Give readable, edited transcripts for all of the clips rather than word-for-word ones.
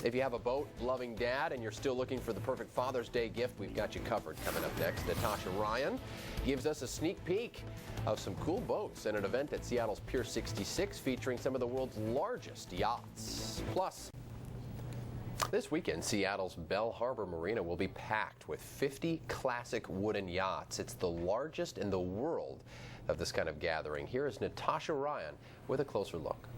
If you have a boat-loving dad and you're still looking for the perfect Father's Day gift, we've got you covered. Coming up next, Natasha Ryan gives us a sneak peek of some cool boats and an event at Seattle's Pier 66 featuring some of the world's largest yachts. Plus, this weekend, Seattle's Bell Harbor Marina will be packed with 50 classic wooden yachts. It's the largest in the world of this kind of gathering. Here is Natasha Ryan with a closer look.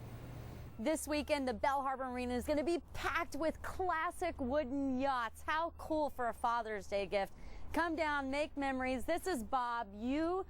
This weekend, the Bell Harbor Marina is going to be packed with classic wooden yachts. How cool for a Father's Day gift. Come down, make memories. This is Bob. You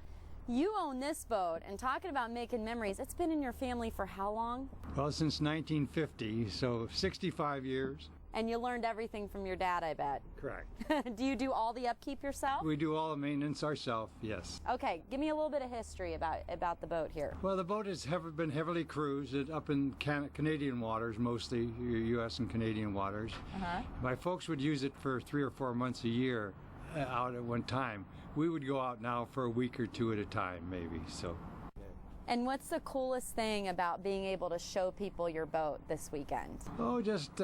own this boat, and talking about making memories, it's been in your family for how long? Well, since 1950, so 65 years. And you learned everything from your dad, I bet. Correct. Do you do all the upkeep yourself? We do all the maintenance ourselves, yes. Okay, give me a little bit of history about the boat here. Well, the boat has been heavily cruised up in Canadian waters, mostly U.S. and Canadian waters. My folks would use it for 3 or 4 months a year out at one time. We would go out now for a week or two at a time, maybe. So. And what's the coolest thing about being able to show people your boat this weekend? Oh, just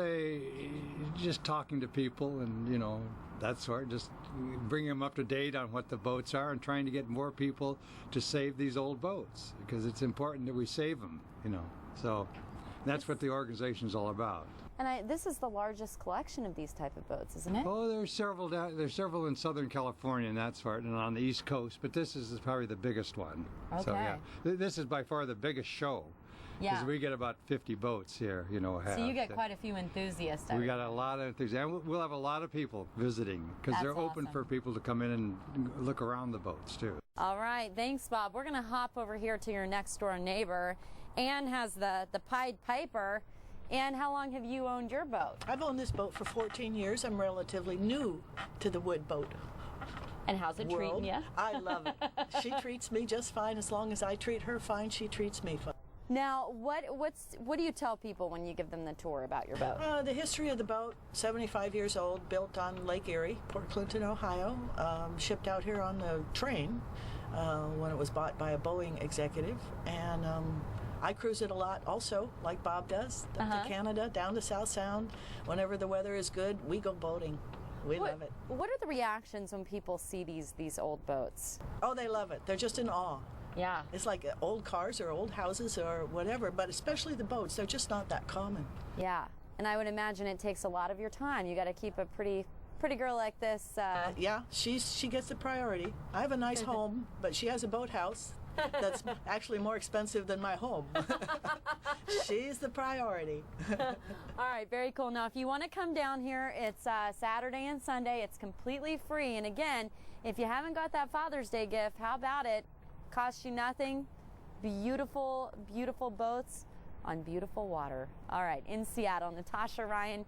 talking to people and, that sort. Just bringing them up to date on what the boats are and trying to get more people to save these old boats because it's important that we save them, So that's what the organization is all about. And this is the largest collection of these type of boats, isn't it? Oh, there's several in Southern California and that sort, and on the East Coast. But this is probably the biggest one. Okay. So yeah, this is by far the biggest show. Yeah. Because we get about 50 boats here, So you get quite a few enthusiasts. We got a lot of enthusiasts. And we'll have a lot of people visiting because they're open for people to come in and look around the boats too. All right, thanks, Bob. We're going to hop over here to your next door neighbor. Ann has the Pied Piper. And how long have you owned your boat? I've owned this boat for 14 years. I'm relatively new to the wood boat. And how's it treating you? I love it. She treats me just fine. As long as I treat her fine, she treats me fine. Now, what do you tell people when you give them the tour about your boat? The history of the boat, 75 years old, built on Lake Erie, Port Clinton, Ohio, shipped out here on the train when it was bought by a Boeing executive. And I cruise it a lot also, like Bob does, up to Canada, down to South Sound. Whenever the weather is good, we go boating. We love it. What are the reactions when people see these old boats? Oh, they love it. They're just in awe. Yeah. It's like old cars or old houses or whatever, but especially the boats. They're just not that common. Yeah, and I would imagine it takes a lot of your time. You got to keep a pretty girl like this. Yeah, she gets the priority. I have a nice home, but she has a boathouse that's actually more expensive than my home. She's the priority. All right, very cool. Now, if you want to come down here, it's Saturday and Sunday. It's completely free. And again, if you haven't got that Father's Day gift, how about it? Costs you nothing. Beautiful, beautiful boats on beautiful water. All right, in Seattle, Natasha Ryan